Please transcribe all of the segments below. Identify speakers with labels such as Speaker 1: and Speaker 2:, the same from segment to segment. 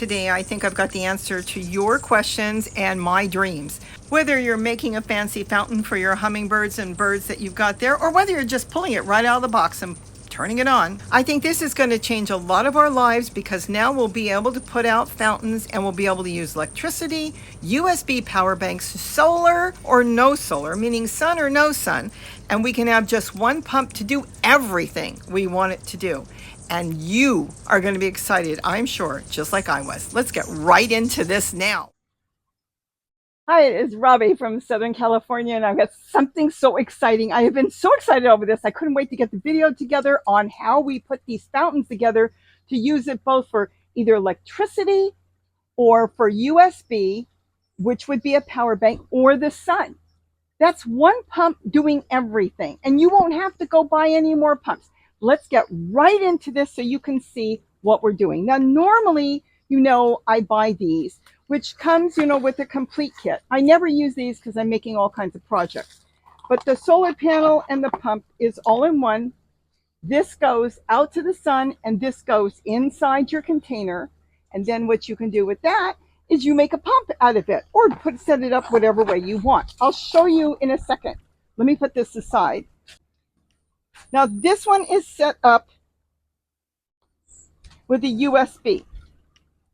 Speaker 1: today, I think I've got the answer to your questions and my dreams. Whether you're making a fancy fountain for your hummingbirds and birds that you've got there, or whether you're just pulling it right out of the box and turning it on. I think this is going to change a lot of our lives because now we'll be able to put out fountains and we'll be able to use electricity, USB power banks, solar or no solar, meaning sun or no sun, and we can have just one pump to do everything we want it to do. And you are going to be excited, I'm sure, just like I was. Let's get right into this now.
Speaker 2: Hi, it's Robbie from Southern California, and I've got something so exciting. I have been so excited over this. I couldn't wait to get the video together on how we put these fountains together to use it both for either electricity or for USB, which would be a power bank, or the sun. That's one pump doing everything, and you won't have to go buy any more pumps. Let's get right into this so you can see what we're doing. Now, normally, I buy these, which comes, with a complete kit. I never use these because I'm making all kinds of projects. But the solar panel and the pump is all in one. This goes out to the sun and this goes inside your container. And then what you can do with that is you make a pump out of it or set it up whatever way you want. I'll show you in a second. Let me put this aside. Now this one is set up with a USB.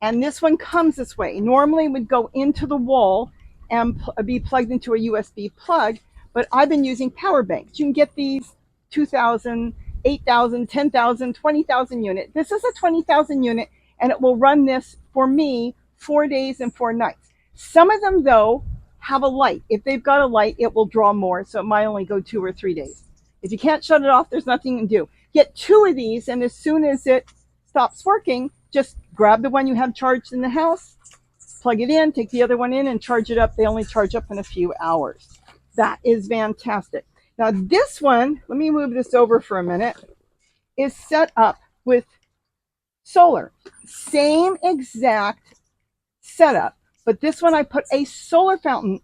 Speaker 2: And this one comes this way. Normally it would go into the wall and be plugged into a USB plug, but I've been using power banks. You can get these 2,000, 8,000, 10,000, 20,000 unit. This is a 20,000 unit, and it will run this for me 4 days and 4 nights. Some of them, though, have a light. If they've got a light, it will draw more, so it might only go 2 or 3 days. If you can't shut it off, there's nothing you can do. Get 2 of these, and as soon as it stops working, just grab the one you have charged in the house, plug it in, take the other one in and charge it up. They only charge up in a few hours. That is fantastic. Now this one, let me move this over for a minute, is set up with solar. Same exact setup, but this one I put a solar fountain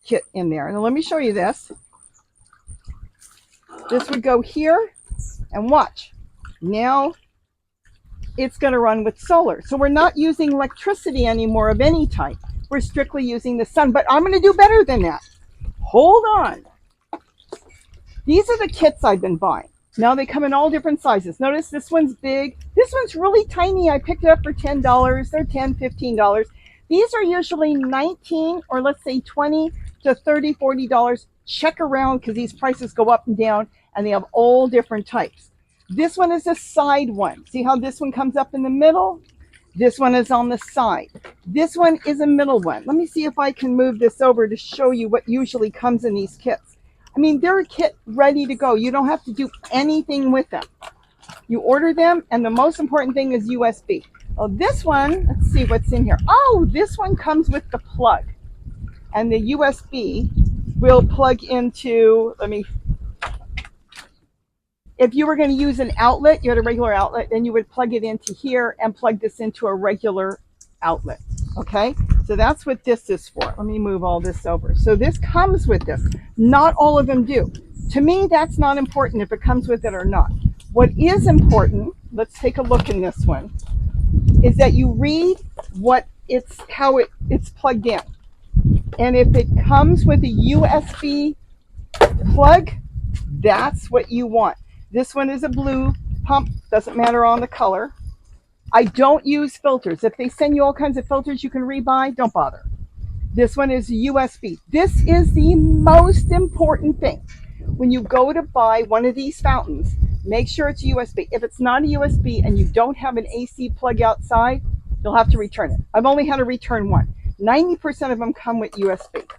Speaker 2: kit in there. Now let me show you this. This would go here and watch. Now it's going to run with solar. So we're not using electricity anymore of any type. We're strictly using the sun, but I'm going to do better than that. Hold on. These are the kits I've been buying. Now they come in all different sizes. Notice this one's big. This one's really tiny. I picked it up for $10. They're $10, $15. These are usually $19 or let's say $20 to $30, $40. Check around because these prices go up and down and they have all different types. This one is a side one. See how this one comes up in the middle? This one is on the side. This one is a middle one. Let me see if I can move this over to show you what usually comes in these kits. I mean, they're a kit ready to go. You don't have to do anything with them. You order them, and the most important thing is USB. Well, this one, let's see what's in here. Oh, this one comes with the plug. And the USB will plug into, if you were going to use an outlet, you had a regular outlet, then you would plug it into here and plug this into a regular outlet. Okay, so that's what this is for. Let me move all this over. So this comes with this. Not all of them do. To me, that's not important if it comes with it or not. What is important, let's take a look in this one, is that you read how it's plugged in. And if it comes with a USB plug, that's what you want. This one is a blue pump, doesn't matter on the color. I don't use filters. If they send you all kinds of filters you can rebuy, don't bother. This one is USB. This is the most important thing. When you go to buy one of these fountains, make sure it's USB. If it's not a USB and you don't have an AC plug outside, you'll have to return it. I've only had to return one. 90% of them come with USB.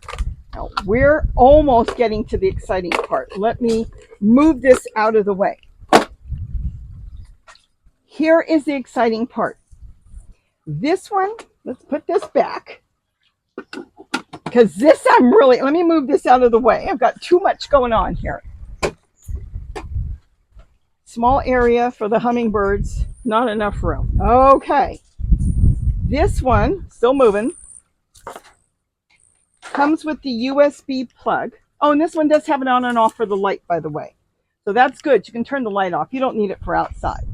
Speaker 2: Now, we're almost getting to the exciting part. Let me move this out of the way. Here is the exciting part. This one, let's put this back. Because this let me move this out of the way. I've got too much going on here. Small area for the hummingbirds, not enough room. Okay. This one, still moving, comes with the USB plug. Oh, and this one does have an on and off for the light, by the way. So that's good. You can turn the light off. You don't need it for outside.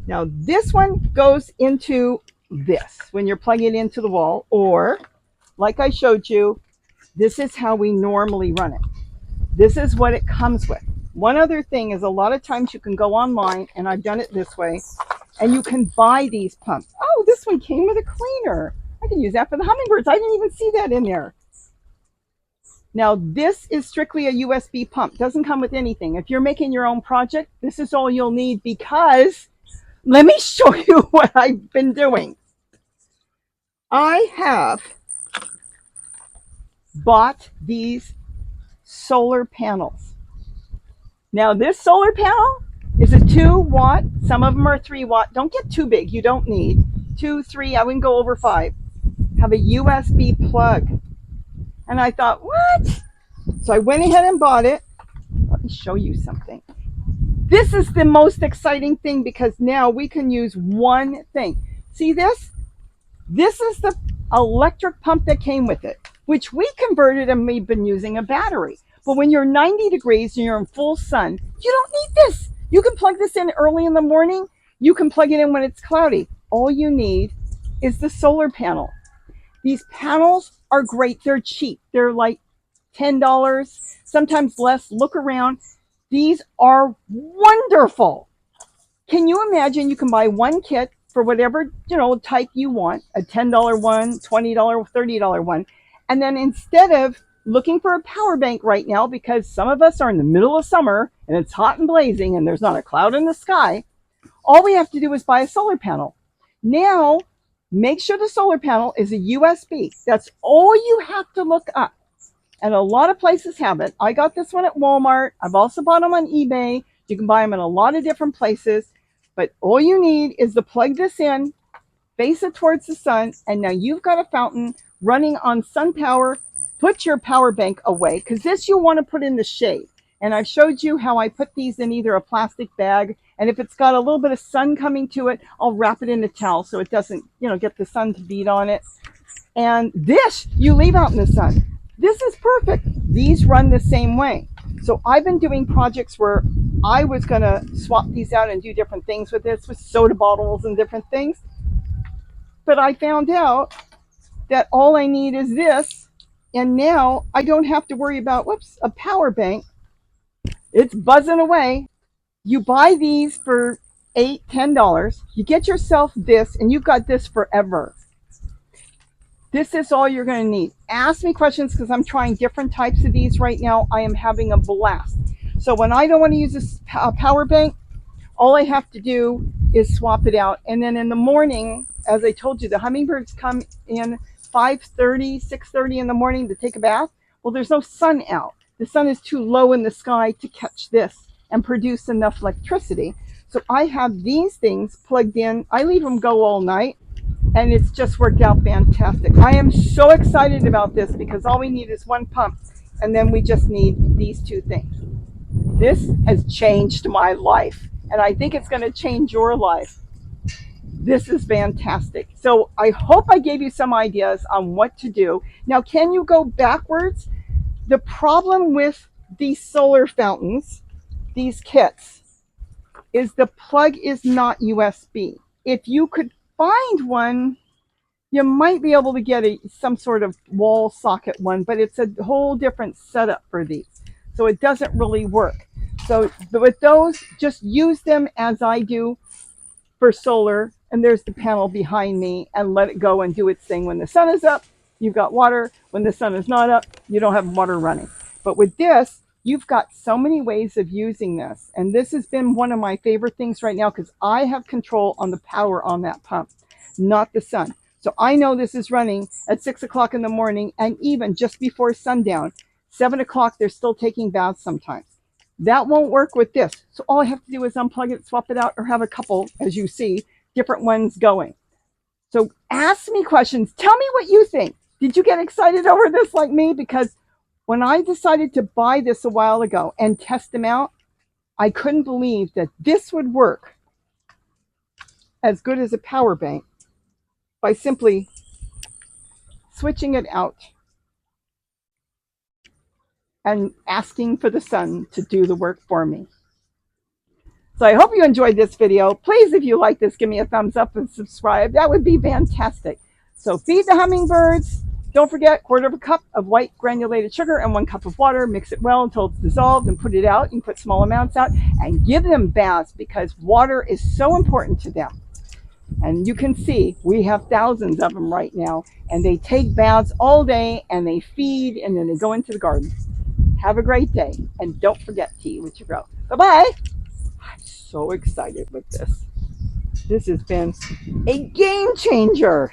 Speaker 2: Now this one goes into this when you're plugging it into the wall, or like I showed you, this is how we normally run it. This is what it comes with. One other thing is a lot of times you can go online, and I've done it this way, and you can buy these pumps. Oh, this one came with a cleaner. I can use that for the hummingbirds. I didn't even see that in there. Now, this is strictly a USB pump. Doesn't come with anything. If you're making your own project, this is all you'll need, because let me show you what I've been doing. I have bought these solar panels. Now, this solar panel is a 2-watt. Some of them are 3-watt. Don't get too big. You don't need 2, 3. I wouldn't go over 5. Have a USB plug. And I thought, what? So I went ahead and bought it. Let me show you something. This is the most exciting thing, because now we can use one thing. See this? This is the electric pump that came with it, which we converted, and we've been using a battery. But when you're 90 degrees and you're in full sun, you don't need this. You can plug this in early in the morning. You can plug it in when it's cloudy. All you need is the solar panel. These panels are great. They're cheap. They're like $10, sometimes less. Look around. These are wonderful. Can you imagine? You can buy one kit for whatever type you want, a $10 one, $20, $30 one. And then instead of looking for a power bank right now, because some of us are in the middle of summer and it's hot and blazing and there's not a cloud in the sky, all we have to do is buy a solar panel. Now, make sure the solar panel is a USB. That's all you have to look up. And a lot of places have it. I got this one at Walmart. I've also bought them on eBay. You can buy them in a lot of different places. But all you need is to plug this in, face it towards the sun, and now you've got a fountain running on sun power. Put your power bank away, because this you want to put in the shade. And I've showed you how I put these in either a plastic bag, and if it's got a little bit of sun coming to it, I'll wrap it in a towel so it doesn't, get the sun to beat on it. And this you leave out in the sun. This is perfect. These run the same way. So I've been doing projects where I was going to swap these out and do different things with this, with soda bottles and different things. But I found out that all I need is this. And now I don't have to worry about, a power bank. It's buzzing away. You buy these for $8, $10. You get yourself this, and you've got this forever. This is all you're going to need. Ask me questions, because I'm trying different types of these right now. I am having a blast. So when I don't want to use a power bank, all I have to do is swap it out. And then in the morning, as I told you, the hummingbirds come in 5:30, 6:30 in the morning to take a bath. Well, there's no sun out. The sun is too low in the sky to catch this and produce enough electricity. So I have these things plugged in. I leave them go all night, and it's just worked out fantastic. I am so excited about this, because all we need is one pump, and then we just need these two things. This has changed my life, and I think it's going to change your life. This is fantastic. So I hope I gave you some ideas on what to do. Now, can you go backwards? The problem with these solar fountains, these kits, is the plug is not USB. If you could find one, you might be able to get some sort of wall socket one, but it's a whole different setup for these. So it doesn't really work. So with those, just use them as I do for solar. And there's the panel behind me, and let it go and do its thing. When the sun is up, you've got water. When the sun is not up, you don't have water running. But with this, you've got so many ways of using this. And this has been one of my favorite things right now, because I have control on the power on that pump, not the sun. So I know this is running at 6 o'clock in the morning, and even just before sundown. 7 o'clock, they're still taking baths sometimes. That won't work with this. So all I have to do is unplug it, swap it out, or have a couple, as you see, different ones going. So ask me questions. Tell me what you think. Did you get excited over this like me? Because when I decided to buy this a while ago and test them out, I couldn't believe that this would work as good as a power bank by simply switching it out and asking for the sun to do the work for me. So I hope you enjoyed this video. Please, if you like this, give me a thumbs up and subscribe. That would be fantastic. So feed the hummingbirds. Don't forget, 1/4 cup of white granulated sugar and 1 cup of water. Mix it well until it's dissolved and put it out. You can put small amounts out and give them baths because water is so important to them. And you can see we have thousands of them right now, and they take baths all day and they feed and then they go into the garden. Have a great day, and don't forget to eat what you grow. Bye-bye. I'm so excited with this. This has been a game changer.